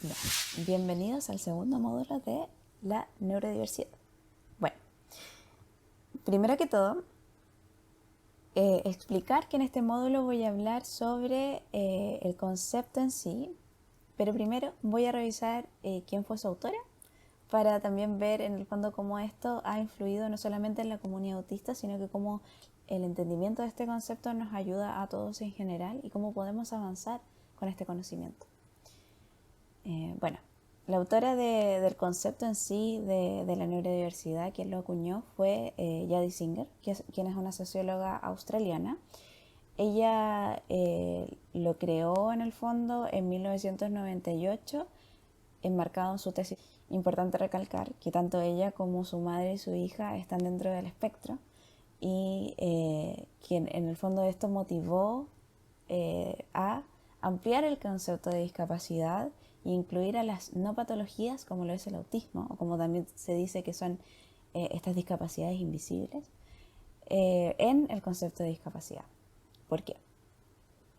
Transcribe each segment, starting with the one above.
Bien, bienvenidos al segundo módulo de la neurodiversidad. Bueno, primero que todo, explicar que en este módulo voy a hablar sobre el concepto en sí, pero primero voy a revisar quién fue su autora para también ver en el fondo cómo esto ha influido no solamente en la comunidad autista, sino que cómo el entendimiento de este concepto nos ayuda a todos en general y cómo podemos avanzar con este conocimiento. Bueno, la autora del concepto en sí de la neurodiversidad, quien lo acuñó, fue Jadis Singer, quien es una socióloga australiana. Ella lo creó en el fondo en 1998, enmarcado en su tesis. Importante recalcar que tanto ella como su madre y su hija están dentro del espectro y quien en el fondo esto motivó a ampliar el concepto de discapacidad e incluir a las no patologías como lo es el autismo, o como también se dice que son estas discapacidades invisibles, en el concepto de discapacidad. ¿Por qué?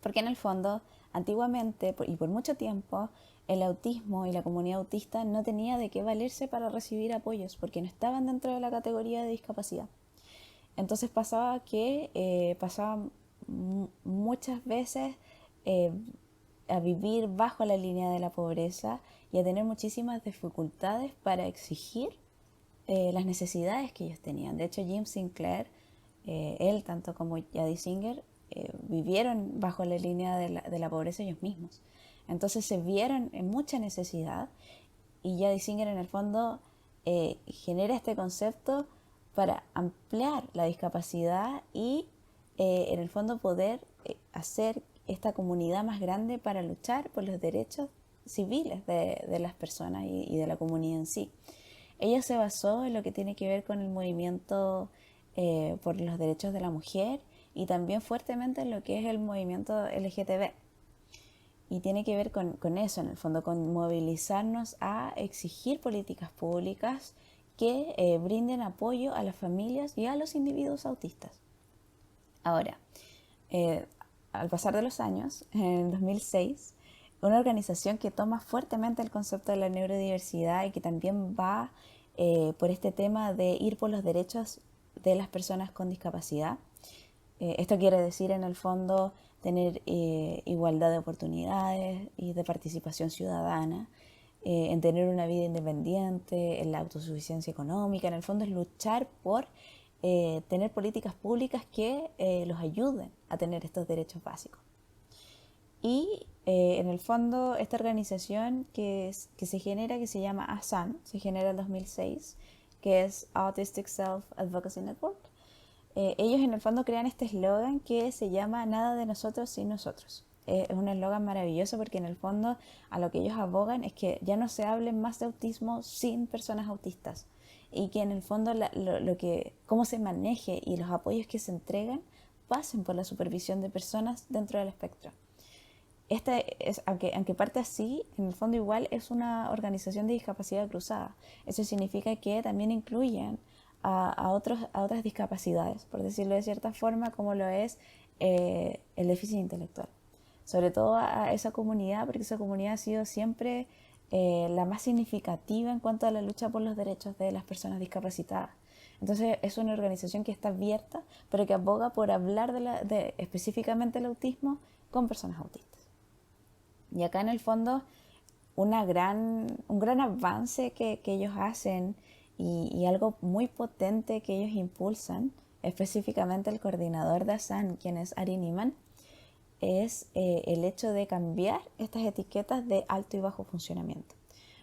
Porque en el fondo, antiguamente y por mucho tiempo, el autismo y la comunidad autista no tenía de qué valerse para recibir apoyos, porque no estaban dentro de la categoría de discapacidad. Entonces pasaba que muchas veces eh, a vivir bajo la línea de la pobreza y a tener muchísimas dificultades para exigir las necesidades que ellos tenían. De hecho, Jim Sinclair, él tanto como Jadis Singer, vivieron bajo la línea de la pobreza ellos mismos. Entonces se vieron en mucha necesidad y Jadis Singer en el fondo genera este concepto para ampliar la discapacidad y en el fondo poder hacer esta comunidad más grande para luchar por los derechos civiles de las personas y de la comunidad en sí. Ella se basó en lo que tiene que ver con el movimiento por los derechos de la mujer y también fuertemente en lo que es el movimiento LGTB. Y tiene que ver con eso, en el fondo, con movilizarnos a exigir políticas públicas que brinden apoyo a las familias y a los individuos autistas. Ahora, al pasar de los años, en el 2006, una organización que toma fuertemente el concepto de la neurodiversidad y que también va por este tema de ir por los derechos de las personas con discapacidad. Esto quiere decir, en el fondo, tener igualdad de oportunidades y de participación ciudadana, en tener una vida independiente, en la autosuficiencia económica. En el fondo es luchar por tener políticas públicas que los ayuden a tener estos derechos básicos. Y en el fondo esta organización que se genera, que se llama ASAN, se genera en 2006, que es Autistic Self Advocacy Network. Ellos en el fondo crean este eslogan que se llama Nada de nosotros sin nosotros. Es un eslogan maravilloso porque en el fondo a lo que ellos abogan es que ya no se hable más de autismo sin personas autistas y que en el fondo cómo se maneje y los apoyos que se entregan pasen por la supervisión de personas dentro del espectro. Esta es, aunque parte así, en el fondo igual es una organización de discapacidad cruzada. Eso significa que también incluyen a otras discapacidades, por decirlo de cierta forma, como lo es el déficit intelectual. Sobre todo a esa comunidad, porque esa comunidad ha sido siempre la más significativa en cuanto a la lucha por los derechos de las personas discapacitadas. Entonces es una organización que está abierta, pero que aboga por hablar de específicamente el autismo con personas autistas. Y acá en el fondo un gran avance que ellos hacen y algo muy potente que ellos impulsan, específicamente el coordinador de ASAN, quien es Ari Niman, es el hecho de cambiar estas etiquetas de alto y bajo funcionamiento.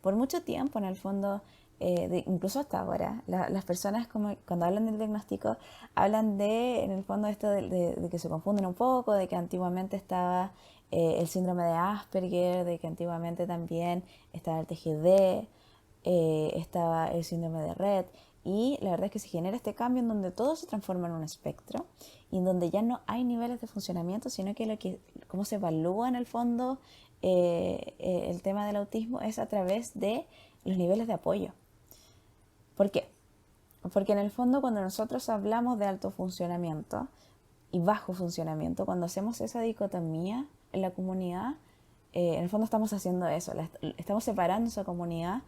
Por mucho tiempo, en el fondo, incluso hasta ahora, las personas cuando hablan del diagnóstico hablan en el fondo, esto de que se confunden un poco, de que antiguamente estaba el síndrome de Asperger, de que antiguamente también estaba el TGD, estaba el síndrome de Rett, y la verdad es que se genera este cambio en donde todo se transforma en un espectro y en donde ya no hay niveles de funcionamiento, sino que cómo se evalúa en el fondo el tema del autismo es a través de los niveles de apoyo. ¿Por qué? Porque en el fondo cuando nosotros hablamos de alto funcionamiento y bajo funcionamiento, cuando hacemos esa dicotomía en la comunidad, en el fondo estamos haciendo eso, estamos separando esa comunidad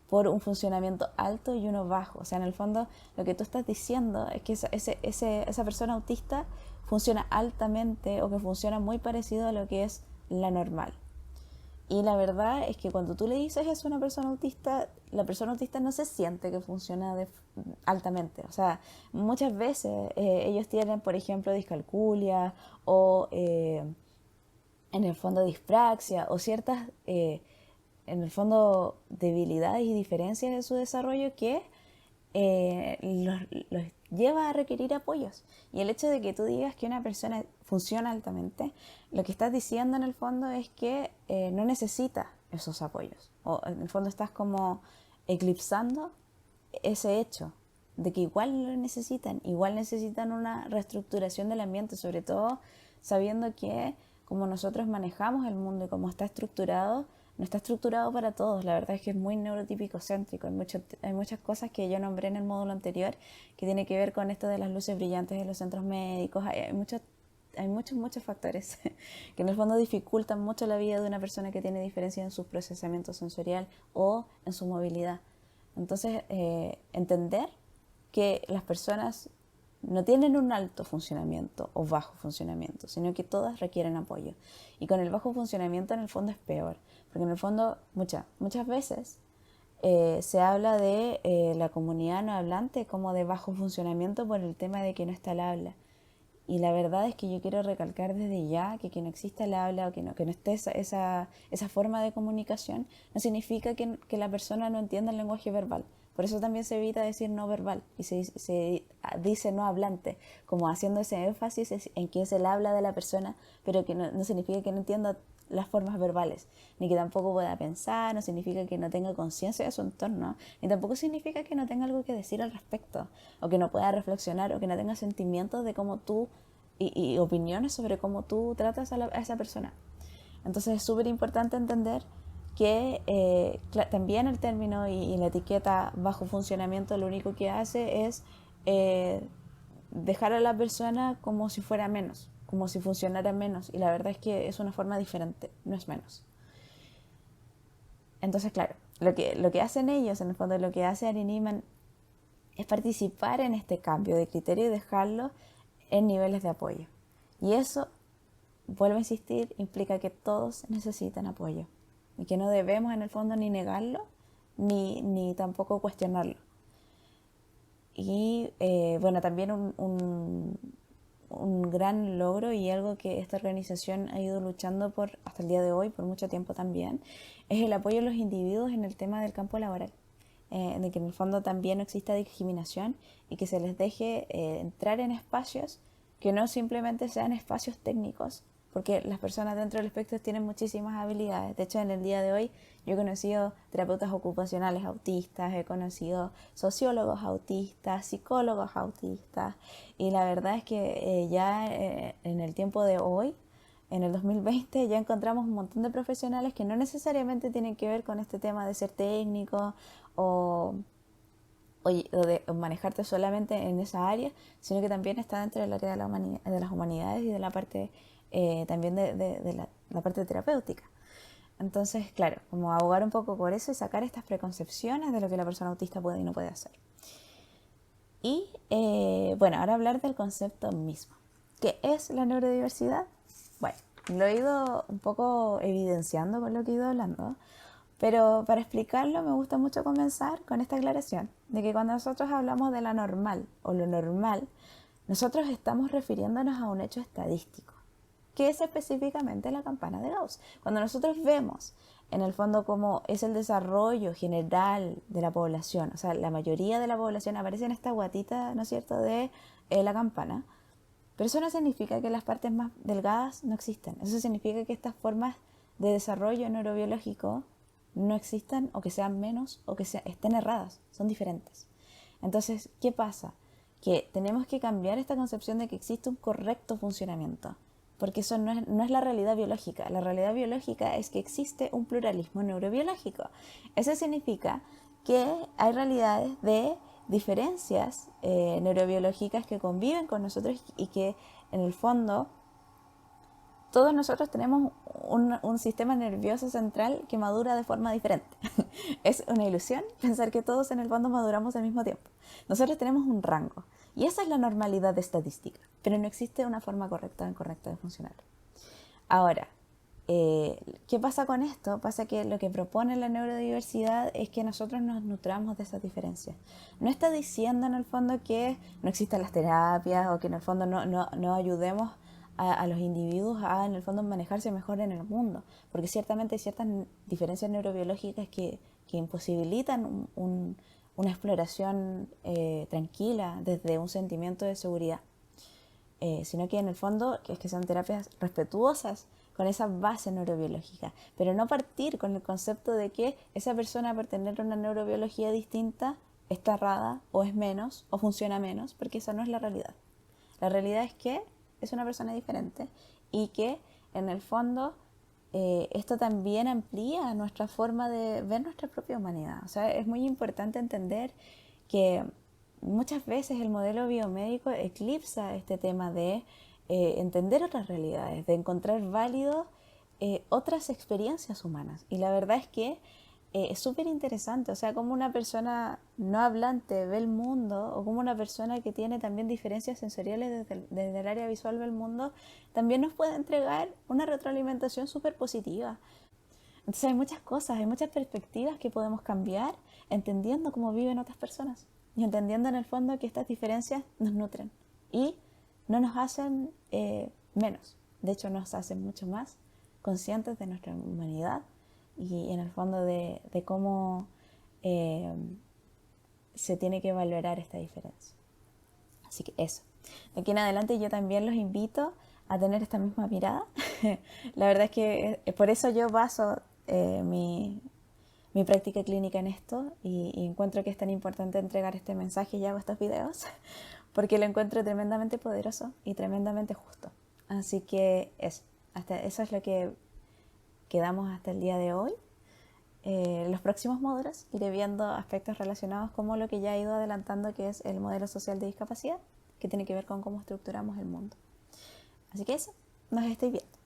por un funcionamiento alto y uno bajo. O sea, en el fondo lo que tú estás diciendo es que esa persona autista funciona altamente o que funciona muy parecido a lo que es la normal. Y la verdad es que cuando tú le dices eso a una persona autista, la persona autista no se siente que funciona altamente. O sea, muchas veces ellos tienen, por ejemplo, discalculia o en el fondo dispraxia o ciertas, en el fondo, debilidades y diferencias de su desarrollo que los lleva a requerir apoyos. Y el hecho de que tú digas que una persona funciona altamente, lo que estás diciendo en el fondo es que no necesita esos apoyos. O en el fondo estás como eclipsando ese hecho de que igual lo necesitan, igual necesitan una reestructuración del ambiente, sobre todo sabiendo que como nosotros manejamos el mundo y cómo está estructurado, no está estructurado para todos. La verdad es que es muy neurotípico céntrico. Hay muchas cosas que yo nombré en el módulo anterior que tiene que ver con esto de las luces brillantes de los centros médicos. Muchos factores que en el fondo dificultan mucho la vida de una persona que tiene diferencia en su procesamiento sensorial o en su movilidad. Entonces, entender que las personas no tienen un alto funcionamiento o bajo funcionamiento, sino que todas requieren apoyo. Y con el bajo funcionamiento en el fondo es peor, porque en el fondo muchas veces se habla de la comunidad no hablante como de bajo funcionamiento por el tema de que no está el habla. Y la verdad es que yo quiero recalcar desde ya que no exista el habla o que no esté esa forma de comunicación, no significa que la persona no entienda el lenguaje verbal. Por eso también se evita decir no verbal y se dice no hablante, como haciendo ese énfasis en que es el habla de la persona, pero que no significa que no entienda las formas verbales, ni que tampoco pueda pensar, no significa que no tenga conciencia de su entorno, ni tampoco significa que no tenga algo que decir al respecto, o que no pueda reflexionar, o que no tenga sentimientos de cómo tú y opiniones sobre cómo tú tratas a esa persona. Entonces es súper importante entender que también el término y la etiqueta bajo funcionamiento lo único que hace es dejar a la persona como si fuera menos, como si funcionara menos, y la verdad es que es una forma diferente, no es menos. Entonces, claro, lo que hacen ellos, en el fondo lo que hace Ari Niemann es participar en este cambio de criterio y dejarlo en niveles de apoyo. Y eso, vuelvo a insistir, implica que todos necesitan apoyo y que no debemos en el fondo ni negarlo ni tampoco cuestionarlo. Y bueno, también un gran logro y algo que esta organización ha ido luchando por hasta el día de hoy, por mucho tiempo también, es el apoyo a los individuos en el tema del campo laboral. De que en el fondo también no exista discriminación y que se les deje entrar en espacios que no simplemente sean espacios técnicos, porque las personas dentro del espectro tienen muchísimas habilidades. De hecho, en el día de hoy yo he conocido terapeutas ocupacionales autistas, he conocido sociólogos autistas, psicólogos autistas, y la verdad es que en el tiempo de hoy, en el 2020, ya encontramos un montón de profesionales que no necesariamente tienen que ver con este tema de ser técnico o de manejarte solamente en esa área, sino que también está dentro del área de las humanidades y de la parte también de la parte terapéutica. Entonces, claro, como abogar un poco por eso y sacar estas preconcepciones de lo que la persona autista puede y no puede hacer. Y bueno, ahora hablar del concepto mismo. ¿Qué es la neurodiversidad? Bueno, lo he ido un poco evidenciando con lo que he ido hablando, pero para explicarlo me gusta mucho comenzar con esta aclaración de que cuando nosotros hablamos de la normal o lo normal, nosotros estamos refiriéndonos a un hecho estadístico, que es específicamente la campana de Gauss. Cuando nosotros vemos en el fondo cómo es el desarrollo general de la población, o sea, la mayoría de la población aparece en esta guatita, ¿no es cierto?, de la campana, pero eso no significa que las partes más delgadas no existen. Eso significa que estas formas de desarrollo neurobiológico no existan o que sean menos o que estén erradas, son diferentes. Entonces, ¿qué pasa? Que tenemos que cambiar esta concepción de que existe un correcto funcionamiento, porque eso no es la realidad biológica. La realidad biológica es que existe un pluralismo neurobiológico. Eso significa que hay realidades de diferencias neurobiológicas que conviven con nosotros y que en el fondo todos nosotros tenemos un sistema nervioso central que madura de forma diferente. Es una ilusión pensar que todos en el fondo maduramos al mismo tiempo. Nosotros tenemos un rango y esa es la normalidad estadística, pero no existe una forma correcta o incorrecta de funcionar. Ahora, ¿qué pasa con esto? Pasa que lo que propone la neurodiversidad es que nosotros nos nutramos de esas diferencias. No está diciendo en el fondo que no existan las terapias o que en el fondo no ayudemos a los individuos a en el fondo manejarse mejor en el mundo, porque ciertamente hay ciertas diferencias neurobiológicas que imposibilitan una exploración tranquila desde un sentimiento de seguridad. Sino que en el fondo es que sean terapias respetuosas con esa base neurobiológica, pero no partir con el concepto de que esa persona por tener una neurobiología distinta está errada o es menos o funciona menos, porque esa no es la realidad. La realidad es que es una persona diferente y que en el fondo esto también amplía nuestra forma de ver nuestra propia humanidad. O sea, es muy importante entender que muchas veces el modelo biomédico eclipsa este tema de entender otras realidades, de encontrar válidos otras experiencias humanas. Y la verdad es que es súper interesante, o sea, como una persona no hablante ve el mundo, o como una persona que tiene también diferencias sensoriales desde el área visual del mundo, también nos puede entregar una retroalimentación súper positiva. Entonces hay muchas cosas, hay muchas perspectivas que podemos cambiar entendiendo cómo viven otras personas y entendiendo en el fondo que estas diferencias nos nutren y no nos hacen menos, de hecho nos hacen mucho más conscientes de nuestra humanidad y en el fondo de cómo se tiene que valorar esta diferencia. Así que eso. De aquí en adelante yo también los invito a tener esta misma mirada. La verdad es que por eso yo baso mi práctica clínica en esto y encuentro que es tan importante entregar este mensaje y hago estos videos porque lo encuentro tremendamente poderoso y tremendamente justo. Así que eso es lo que quedamos hasta el día de hoy. Los próximos módulos iré viendo aspectos relacionados como lo que ya he ido adelantando, que es el modelo social de discapacidad, que tiene que ver con cómo estructuramos el mundo. Así que eso, nos estoy viendo.